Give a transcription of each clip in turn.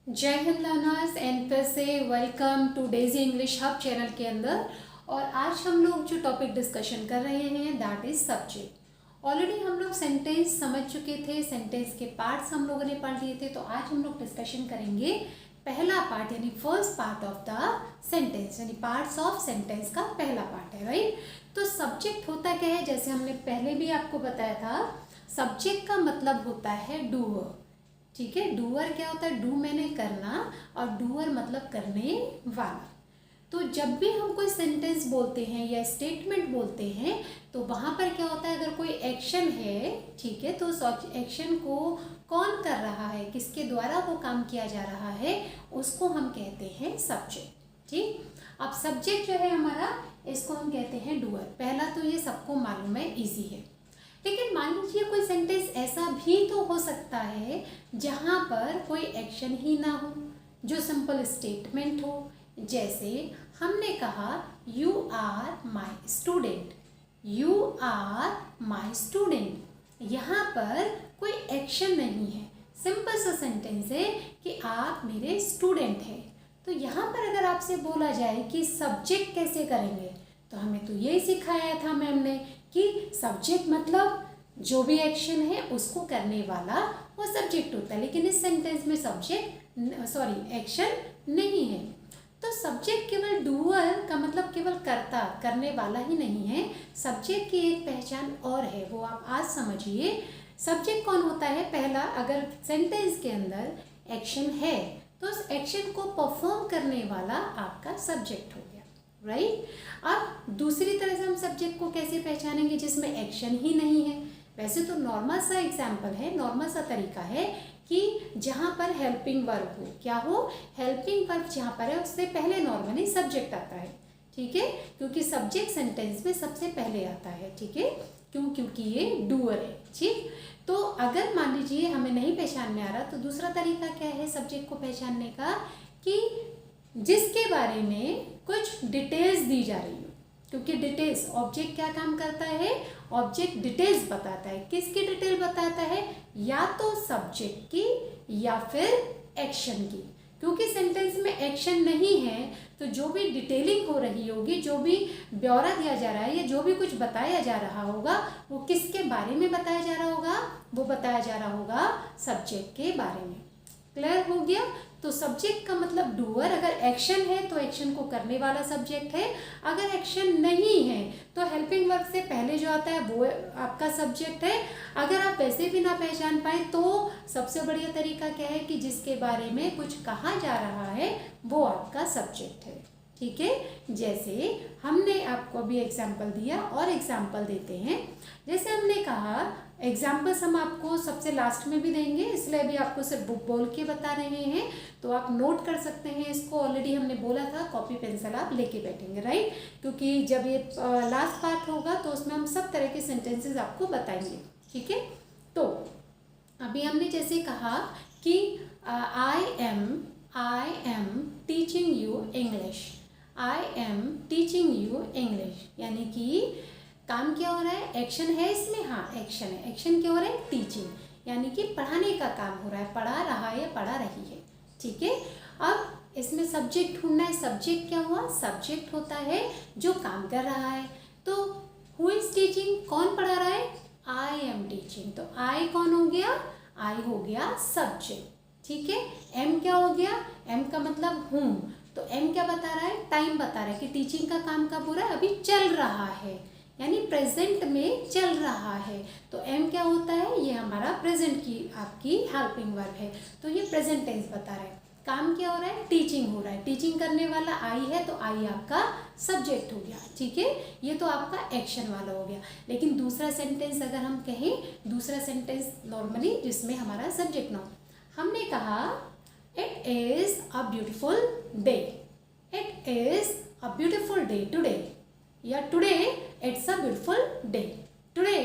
जय Hind learners and फिर से welcome to Daisy English hub channel के अंदर। और आज हम लोग जो टॉपिक डिस्कशन कर रहे हैं दैट इज सब्जेक्ट। ऑलरेडी हम लोग सेंटेंस समझ चुके थे, सेंटेंस के पार्ट्स हम लोगों ने पढ़ लिए थे। तो आज हम लोग डिस्कशन करेंगे पहला पार्ट यानी first part of the sentence, यानी पार्ट्स ऑफ सेंटेंस का पहला पार्ट है, राइट। तो सब्जेक्ट होता क्या है, जैसे हमने पहले भी आपको बताया था, सब्जेक्ट का मतलब होता है डूअर। ठीक है, डूअर क्या होता है, डू मैंने करना और डूअर मतलब करने वाला। तो जब भी हम कोई सेंटेंस बोलते हैं या स्टेटमेंट बोलते हैं तो वहाँ पर क्या होता है, अगर कोई एक्शन है, ठीक है, तो उस एक्शन को कौन कर रहा है, किसके द्वारा वो काम किया जा रहा है, उसको हम कहते हैं सब्जेक्ट। ठीक, अब सब्जेक्ट जो है हमारा, इसको हम कहते हैं डूअर। पहला तो ये सबको मालूम है, ईजी है। लेकिन मान लीजिए कोई सेंटेंस ऐसा भी तो हो सकता है जहाँ पर कोई एक्शन ही ना हो, जो सिंपल स्टेटमेंट हो। जैसे हमने कहा you are my student, you are my student. यहाँ पर कोई एक्शन नहीं है, सिंपल सा सेंटेंस है कि आप मेरे स्टूडेंट हैं। तो यहाँ पर अगर आपसे बोला जाए कि सब्जेक्ट कैसे करेंगे, तो हमें तो यही सिखाया था मैम ने कि सब्जेक्ट मतलब जो भी एक्शन है उसको करने वाला वो सब्जेक्ट होता है। लेकिन इस सेंटेंस में एक्शन नहीं है। तो सब्जेक्ट केवल डूअर का मतलब केवल करता, करने वाला ही नहीं है। सब्जेक्ट की एक पहचान और है, वो आप आज समझिए। सब्जेक्ट कौन होता है, पहला, अगर सेंटेंस के अंदर एक्शन है तो उस एक्शन को परफॉर्म करने वाला आपका सब्जेक्ट हो गया, राइट। अब दूसरी तरह से हम सब्जेक्ट को कैसे पहचानेंगे जिसमें एक्शन ही नहीं है। वैसे तो नॉर्मल सा एग्जाम्पल है, नॉर्मल सा तरीका है कि जहाँ पर हेल्पिंग वर्ब हो, क्या हो, हेल्पिंग वर्ब जहाँ पर है उससे पहले नॉर्मली सब्जेक्ट आता है। ठीक है, क्योंकि सब्जेक्ट सेंटेंस में सबसे पहले आता है। ठीक है, क्योंकि ये डूअर है। ठीक, तो अगर मान लीजिए हमें नहीं पहचान में आ रहा तो दूसरा तरीका क्या है सब्जेक्ट को पहचानने का, कि जिसके बारे में कुछ डिटेल्स दी जा रही हो। क्योंकि डिटेल्स, ऑब्जेक्ट क्या काम करता है, ऑब्जेक्ट डिटेल्स बताता है। किसकी डिटेल बताता है, या तो सब्जेक्ट की या फिर एक्शन की। क्योंकि सेंटेंस में एक्शन नहीं है तो जो भी डिटेलिंग हो रही होगी, जो भी ब्यौरा दिया जा रहा है या जो भी कुछ बताया जा रहा होगा, वो किसके बारे में बताया जा रहा होगा, वो बताया जा रहा होगा सब्जेक्ट के बारे में। क्लियर हो गया। तो सब्जेक्ट का मतलब डूअर, अगर एक्शन है तो एक्शन को करने वाला सब्जेक्ट है, अगर एक्शन नहीं है तो हेल्पिंग वर्ब से पहले जो आता है वो आपका सब्जेक्ट है। अगर आप वैसे भी ना पहचान पाए तो सबसे बढ़िया तरीका क्या है कि जिसके बारे में कुछ कहा जा रहा है वो आपका सब्जेक्ट है। ठीक है, जैसे हमने आपको अभी एग्जाम्पल दिया और एग्जाम्पल देते हैं। जैसे हमने कहा, एग्जाम्पल्स हम आपको सबसे लास्ट में भी देंगे, इसलिए अभी आपको सिर्फ बुक बोल के बता रहे हैं, तो आप नोट कर सकते हैं इसको। ऑलरेडी हमने बोला था कॉपी पेंसिल आप लेके बैठेंगे, राइट। क्योंकि जब ये लास्ट पार्ट होगा तो उसमें हम सब तरह के सेंटेंसेस आपको बताएंगे। ठीक है, तो अभी हमने जैसे कहा कि I am teaching you English, I am teaching you English, यानी कि काम क्या हो रहा है, एक्शन है इसमें, हाँ एक्शन है। एक्शन क्या हो रहा है, टीचिंग, यानी कि पढ़ाने का काम हो रहा है, पढ़ा रहा है या पढ़ा रही है। ठीक है, अब इसमें सब्जेक्ट ढूंढना है। सब्जेक्ट क्या हुआ, सब्जेक्ट होता है जो काम कर रहा है। तो हु इज टीचिंग, कौन पढ़ा रहा है, आई एम टीचिंग। तो आई कौन हो गया, आई हो गया सब्जेक्ट। ठीक है, एम क्या हो गया, एम का मतलब हूँ। तो एम क्या बता रहा है, टाइम बता रहा है कि टीचिंग का काम कब हो रहा है, अभी चल रहा है, यानी प्रेजेंट में चल रहा है। तो एम क्या होता है, ये हमारा प्रेजेंट की आपकी हेल्पिंग वर्ब है। तो ये प्रेजेंट टेंस बता रहा है, काम क्या हो रहा है, टीचिंग हो रहा है। टीचिंग करने वाला आई है तो आई आपका सब्जेक्ट हो गया। ठीक है, ये तो आपका एक्शन वाला हो गया। लेकिन दूसरा सेंटेंस अगर हम कहें, दूसरा सेंटेंस नॉर्मली जिसमें हमारा सब्जेक्ट ना हो, हमने कहा it is a beautiful day, it is a beautiful day today, या today it's a beautiful day, today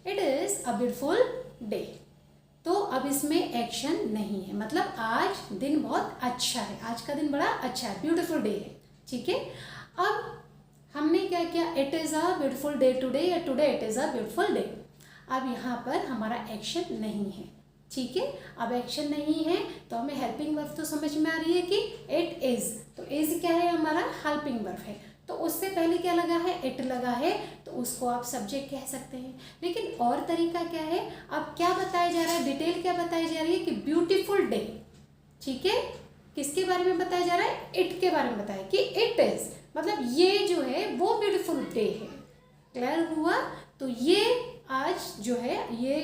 it is a beautiful day. तो अब इसमें एक्शन नहीं है, मतलब आज दिन बहुत अच्छा है, आज का दिन बड़ा अच्छा है, ब्यूटिफुल डे है। ठीक है, अब हमने क्या किया, it is a beautiful day today या today it is a beautiful day. अब यहाँ पर हमारा एक्शन नहीं है। ठीक है। अब एक्शन नहीं है तो हमें हेल्पिंग वर्ब तो समझ में आ रही है कि इट इज़, तो इज़ क्या है हमारा हेल्पिंग वर्ब है, तो उससे पहले क्या लगा है, इट लगा है, तो उसको आप सब्जेक्ट कह सकते हैं। लेकिन और तरीका क्या है, अब क्या बताया जा रहा है, डिटेल क्या बताई जा रही है कि ब्यूटीफुल डे, ठीक है। किसके बारे में बताया जा रहा है, इट के बारे में बताया कि इट इज़, मतलब ये जो है वो ब्यूटीफुल डे है। क्लियर हुआ, तो ये आज जो है ये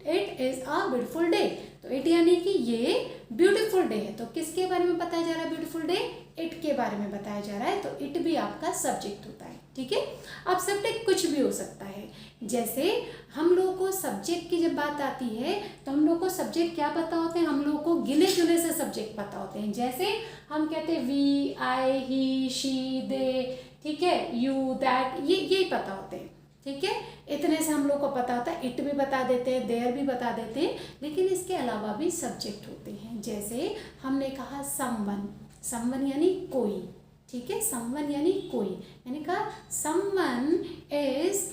it is a beautiful day, तो इट यानी कि ये ब्यूटीफुल डे है। तो किसके बारे में बताया जा रहा है ब्यूटीफुल डे, इट के बारे में बताया जा रहा है, तो इट भी आपका सब्जेक्ट होता है, ठीक है। अब सब्जेक्ट कुछ भी हो सकता है, जैसे हम लोगों को सब्जेक्ट की जब बात आती है तो हम लोग को सब्जेक्ट क्या पता होते हैं, हम लोग को गिने चुने से सब्जेक्ट पता होते हैं। जैसे हम कहते हैं वी, आई, ही, शी, दे, ठीक है, यू, दैट, ये पता होते हैं, ठीक है। इतने से हम लोग को पता होता है, इट भी बता देते हैं, देयर भी बता देते हैं, लेकिन इसके अलावा भी सब्जेक्ट होते हैं। जैसे हमने कहा समवन, समवन यानी कोई, ठीक है, समवन यानी कोई, यानी कहा someone is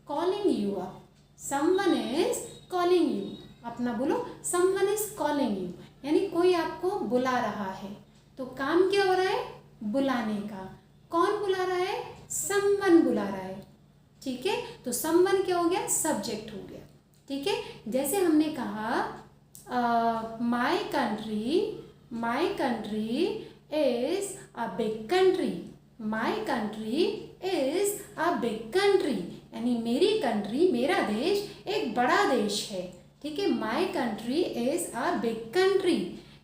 calling you up, someone is calling you, अपना बोलो, समवन इज कॉलिंग यू, यानी कोई आपको बुला रहा है। तो काम क्या हो रहा है, बुलाने का, कौन बुला रहा है, समवन बुला रहा है, ठीक है। तो समवन क्या हो गया, सब्जेक्ट हो गया, ठीक है। जैसे हमने कहा my country is a big country, my country is a big country, यानी मेरी कंट्री, मेरा देश एक बड़ा देश है, ठीक है। My country is a big country,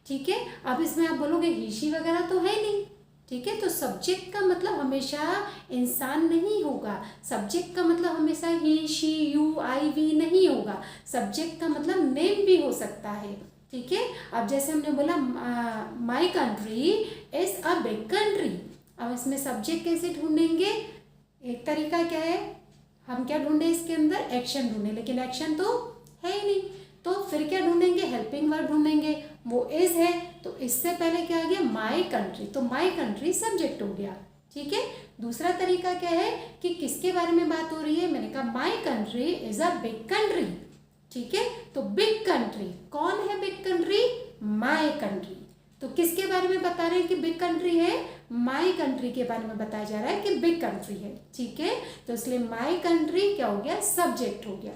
ठीक है। अब इसमें आप बोलोगे ही शी वगैरह तो है नहीं, ठीक है। तो सब्जेक्ट का मतलब हमेशा इंसान नहीं होगा, सब्जेक्ट का मतलब हमेशा ही, शी, यू, आई, वी नहीं होगा, सब्जेक्ट का मतलब नेम भी हो सकता है, ठीक है। अब जैसे हमने बोला my country is a big country, अब इसमें सब्जेक्ट कैसे ढूंढेंगे, एक तरीका क्या है, हम क्या ढूंढे इसके अंदर, एक्शन ढूंढे, लेकिन एक्शन तो है ही नहीं, तो फिर क्या ढूंढेंगे, हेल्पिंग वर्ब ढूंढेंगे, वो इज है, तो इससे पहले क्या आ गया, माई कंट्री, तो माई कंट्री सब्जेक्ट हो गया, ठीक है। दूसरा तरीका क्या है कि किसके बारे में बात हो रही है, मैंने कहा my country is a big country, ठीक है। तो बिग कंट्री, कौन है बिग कंट्री, माई कंट्री, तो किसके बारे में बता रहे हैं कि बिग कंट्री है, माई कंट्री के बारे में बताया जा रहा है कि बिग कंट्री है, ठीक है। तो इसलिए माई कंट्री क्या हो गया, सब्जेक्ट हो गया।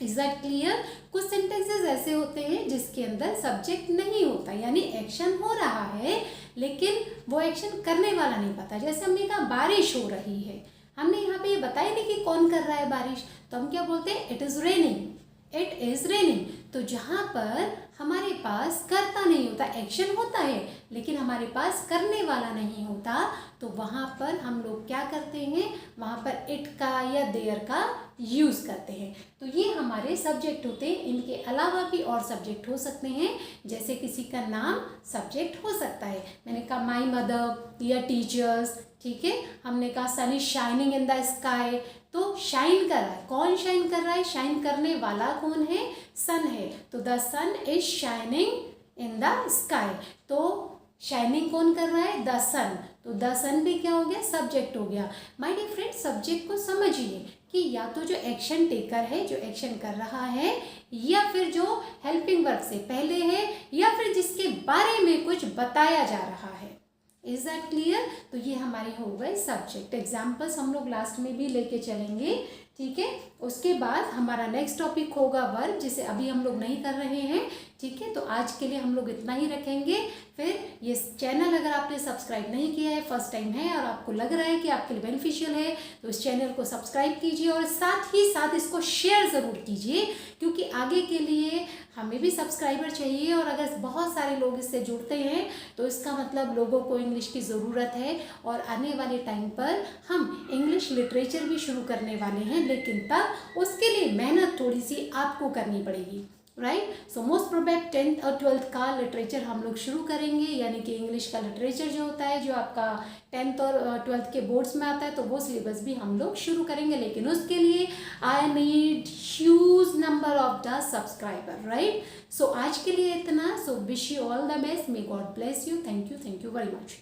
Is that clear. कुछ सेंटेंसेस ऐसे होते हैं जिसके अंदर सब्जेक्ट नहीं होता, यानी एक्शन हो रहा है लेकिन वो एक्शन करने वाला नहीं पता। जैसे हमने कहा बारिश हो रही है, हमने यहाँ पे ये बताया नहीं कि कौन कर रहा है बारिश, तो हम क्या बोलते हैं, it is raining, it is raining. तो जहाँ पर हमारे पास करता नहीं होता, एक्शन होता है लेकिन हमारे पास करने वाला नहीं होता, तो वहाँ पर हम लोग क्या करते हैं, वहाँ पर इट का या देयर का यूज़ करते हैं। तो ये हमारे सब्जेक्ट होते हैं। इनके अलावा भी और सब्जेक्ट हो सकते हैं, जैसे किसी का नाम सब्जेक्ट हो सकता है। मैंने कहा माई मदर या टीचर्स, ठीक है। हमने कहा sun is shining in the sky, तो शाइन कर रहा है, कौन शाइन कर रहा है, शाइन करने वाला कौन है, सन है, तो the sun is shining in the sky, तो शाइनिंग कौन कर रहा है, द सन, तो द सन भी क्या हो गया, सब्जेक्ट हो गया। माय डियर फ्रेंड, सब्जेक्ट को समझिए कि या तो जो एक्शन टेकर है, जो एक्शन कर रहा है, या फिर जो हेल्पिंग वर्ब से पहले है, या फिर जिसके बारे में कुछ बताया जा रहा है। Is that clear. तो ये हमारी हो गए सब्जेक्ट। एग्जाम्पल्स हम लोग लास्ट में भी लेके चलेंगे, ठीक है। उसके बाद हमारा नेक्स्ट टॉपिक होगा वर्ब, जिसे अभी हम लोग नहीं कर रहे हैं, ठीक है। तो आज के लिए हम लोग इतना ही रखेंगे। फिर ये चैनल अगर आपने सब्सक्राइब नहीं किया है, फर्स्ट टाइम है और आपको लग रहा है कि आपके लिए बेनिफिशियल है, तो इस चैनल को सब्सक्राइब कीजिए और साथ ही साथ इसको शेयर ज़रूर कीजिए, क्योंकि आगे के लिए हमें भी सब्सक्राइबर चाहिए। और अगर बहुत सारे लोग इससे जुड़ते हैं तो इसका मतलब लोगों को इंग्लिश की ज़रूरत है, और आने वाले टाइम पर हम इंग्लिश लिटरेचर भी शुरू करने वाले हैं, लेकिन तब उसके लिए मेहनत थोड़ी सी आपको करनी पड़ेगी, right. So most probably 10th और 12th का लिटरेचर हम लोग शुरू करेंगे, यानी कि इंग्लिश का लिटरेचर जो होता है, जो आपका 10th और 12th के बोर्ड्स में आता है, तो वो सिलेबस भी हम लोग शुरू करेंगे। लेकिन उसके लिए I need huge number of the subscriber, right. So आज के लिए इतना। So wish you all the best, may God bless you. Thank you very much.